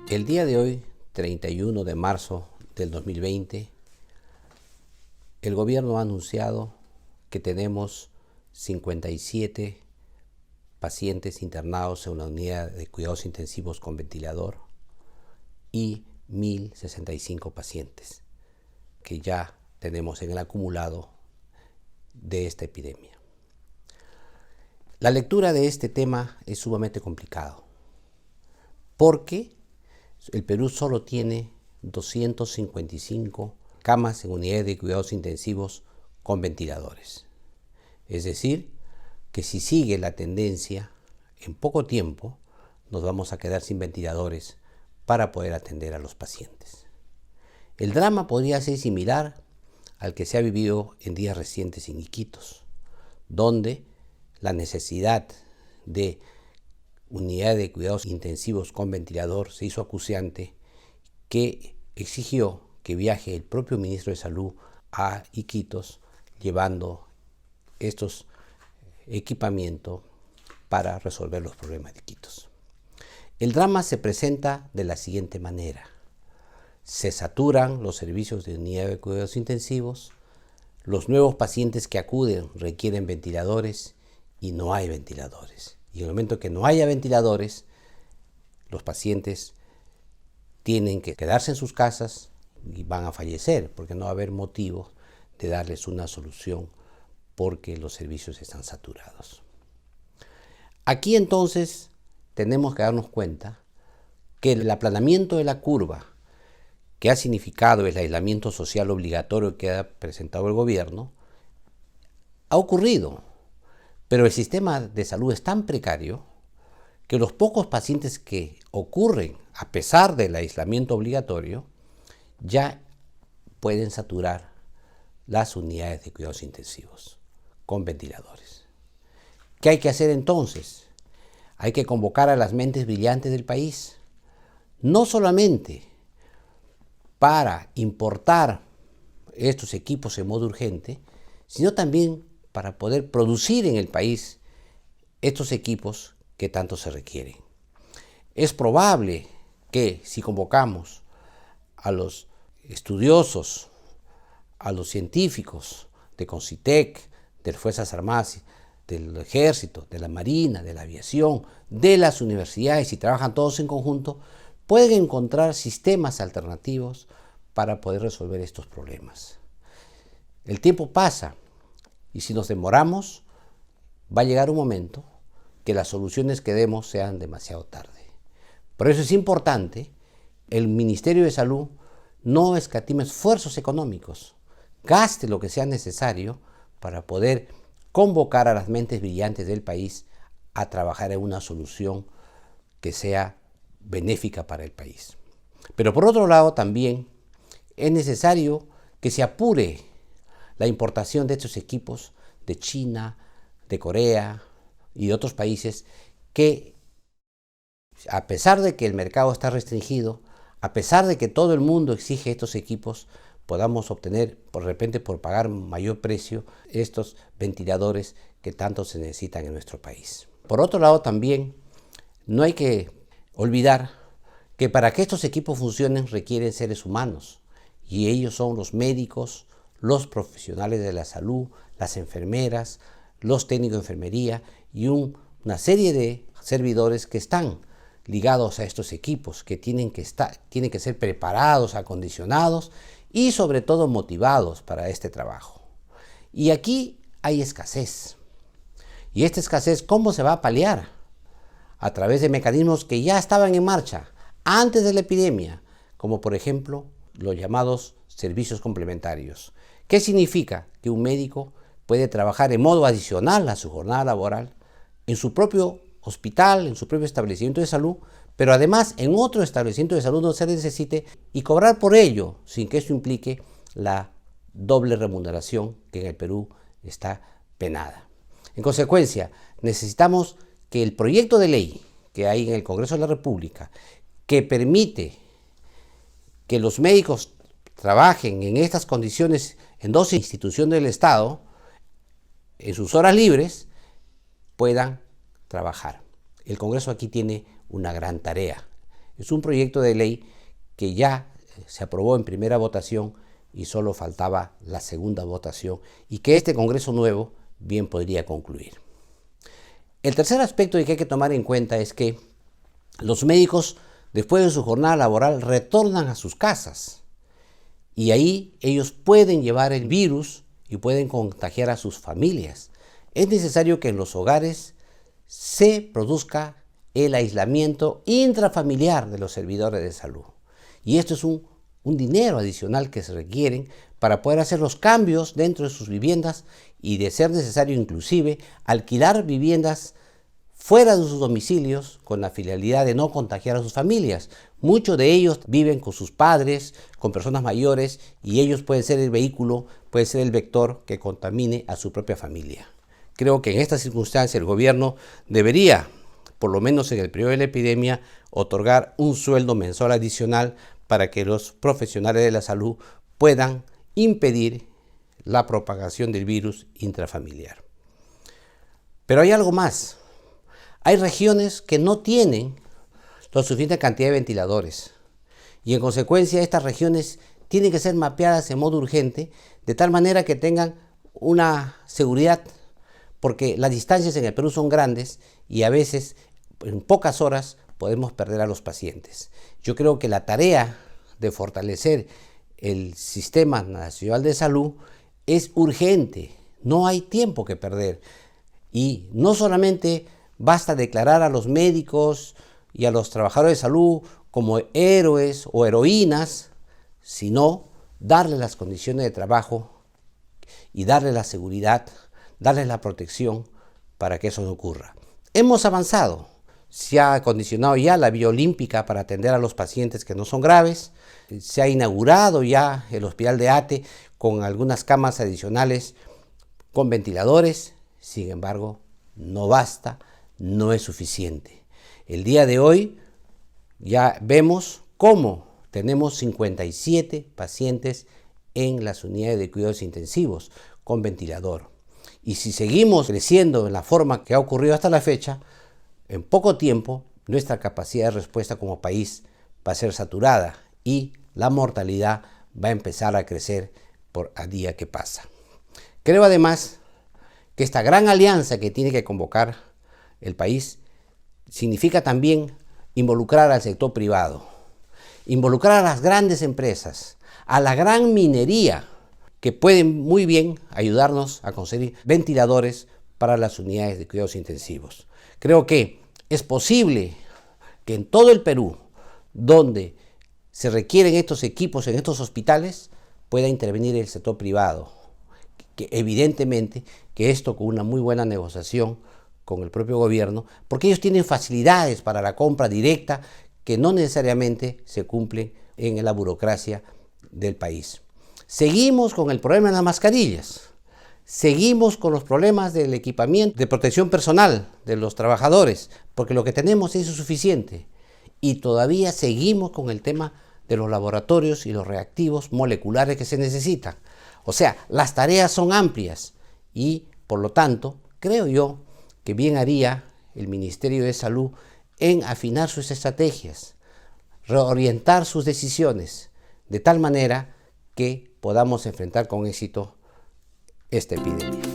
El día de hoy, 31 de marzo del 2020, el gobierno ha anunciado que tenemos 57 pacientes internados en una unidad de cuidados intensivos con ventilador y 1.065 pacientes que ya tenemos en el acumulado de esta epidemia. La lectura de este tema es sumamente complicado porque el Perú solo tiene 255 camas en unidades de cuidados intensivos con ventiladores. Es decir, que si sigue la tendencia, en poco tiempo nos vamos a quedar sin ventiladores para poder atender a los pacientes. El drama podría ser similar al que se ha vivido en días recientes en Iquitos, donde la necesidad de unidad de cuidados intensivos con ventilador se hizo acuciante, que exigió que viaje el propio ministro de Salud a Iquitos llevando estos equipamientos para resolver los problemas de Iquitos. El drama se presenta de la siguiente manera: se saturan los servicios de unidad de cuidados intensivos, los nuevos pacientes que acuden requieren ventiladores y no hay ventiladores. Y en el momento que no haya ventiladores, los pacientes tienen que quedarse en sus casas y van a fallecer porque no va a haber motivo de darles una solución porque los servicios están saturados. Aquí entonces tenemos que darnos cuenta que el aplanamiento de la curva que ha significado el aislamiento social obligatorio que ha presentado el gobierno ha ocurrido. Pero el sistema de salud es tan precario que los pocos pacientes que ocurren a pesar del aislamiento obligatorio ya pueden saturar las unidades de cuidados intensivos con ventiladores. ¿Qué hay que hacer entonces? Hay que convocar a las mentes brillantes del país, no solamente para importar estos equipos en modo urgente, sino también para poder producir en el país estos equipos que tanto se requieren. Es probable que si convocamos a los estudiosos, a los científicos de CONCITEC, de las Fuerzas Armadas, del Ejército, de la Marina, de la Aviación, de las universidades, y trabajan todos en conjunto, pueden encontrar sistemas alternativos para poder resolver estos problemas. El tiempo pasa. Y si nos demoramos, va a llegar un momento que las soluciones que demos sean demasiado tarde. Por eso es importante el Ministerio de Salud no escatime esfuerzos económicos, gaste lo que sea necesario para poder convocar a las mentes brillantes del país a trabajar en una solución que sea benéfica para el país. Pero por otro lado también es necesario que se apure la importación de estos equipos de China, de Corea y de otros países que, a pesar de que el mercado está restringido, a pesar de que todo el mundo exige estos equipos, podamos obtener por repente, por pagar mayor precio, estos ventiladores que tanto se necesitan en nuestro país. Por otro lado también, no hay que olvidar que para que estos equipos funcionen requieren seres humanos, y ellos son los médicos, los profesionales de la salud, las enfermeras, los técnicos de enfermería y una serie de servidores que están ligados a estos equipos, que tienen que ser preparados, acondicionados y sobre todo motivados para este trabajo. Y aquí hay escasez. Y esta escasez, ¿cómo se va a paliar? A través de mecanismos que ya estaban en marcha antes de la epidemia, como por ejemplo los llamados servicios complementarios. ¿Qué significa? Que un médico puede trabajar en modo adicional a su jornada laboral en su propio hospital, en su propio establecimiento de salud, pero además en otro establecimiento de salud donde se necesite, y cobrar por ello sin que esto implique la doble remuneración que en el Perú está penada. En consecuencia, necesitamos que el proyecto de ley que hay en el Congreso de la República, que permite que los médicos trabajen en estas condiciones en dos instituciones del Estado, en sus horas libres puedan trabajar. El Congreso aquí tiene una gran tarea. Es un proyecto de ley que ya se aprobó en primera votación y solo faltaba la segunda votación y que este Congreso nuevo bien podría concluir. El tercer aspecto que hay que tomar en cuenta es que los médicos, después de su jornada laboral, retornan a sus casas y ahí ellos pueden llevar el virus y pueden contagiar a sus familias. Es necesario que en los hogares se produzca el aislamiento intrafamiliar de los servidores de salud. Y esto es un dinero adicional que se requieren para poder hacer los cambios dentro de sus viviendas y, de ser necesario, inclusive alquilar viviendas fuera de sus domicilios con la finalidad de no contagiar a sus familias. Muchos de ellos viven con sus padres, con personas mayores, y ellos pueden ser el vehículo, puede ser el vector que contamine a su propia familia. Creo que en esta circunstancia el gobierno debería, por lo menos en el periodo de la epidemia, otorgar un sueldo mensual adicional para que los profesionales de la salud puedan impedir la propagación del virus intrafamiliar. Pero hay algo más. Hay regiones que no tienen la suficiente cantidad de ventiladores y en consecuencia estas regiones tienen que ser mapeadas en modo urgente de tal manera que tengan una seguridad, porque las distancias en el Perú son grandes y a veces en pocas horas podemos perder a los pacientes. Yo creo que la tarea de fortalecer el Sistema Nacional de Salud es urgente, no hay tiempo que perder y no solamente basta declarar a los médicos y a los trabajadores de salud como héroes o heroínas, sino darles las condiciones de trabajo y darles la seguridad, darles la protección para que eso no ocurra. Hemos avanzado, se ha acondicionado ya la vía olímpica para atender a los pacientes que no son graves, se ha inaugurado ya el hospital de Ate con algunas camas adicionales con ventiladores, sin embargo, no basta, no es suficiente. El día de hoy ya vemos cómo tenemos 57 pacientes en las unidades de cuidados intensivos con ventilador. Y si seguimos creciendo en la forma que ha ocurrido hasta la fecha, en poco tiempo nuestra capacidad de respuesta como país va a ser saturada y la mortalidad va a empezar a crecer a día que pasa. Creo además que esta gran alianza que tiene que convocar el país significa también involucrar al sector privado, involucrar a las grandes empresas, a la gran minería, que pueden muy bien ayudarnos a conseguir ventiladores para las unidades de cuidados intensivos. Creo que es posible que en todo el Perú, donde se requieren estos equipos en estos hospitales, pueda intervenir el sector privado, que evidentemente que esto con una muy buena negociación con el propio gobierno, porque ellos tienen facilidades para la compra directa que no necesariamente se cumplen en la burocracia del país. Seguimos con el problema de las mascarillas, seguimos con los problemas del equipamiento de protección personal de los trabajadores, porque lo que tenemos es insuficiente, y todavía seguimos con el tema de los laboratorios y los reactivos moleculares que se necesitan. O sea, las tareas son amplias y, por lo tanto, creo yo que bien haría el Ministerio de Salud en afinar sus estrategias, reorientar sus decisiones, de tal manera que podamos enfrentar con éxito esta epidemia.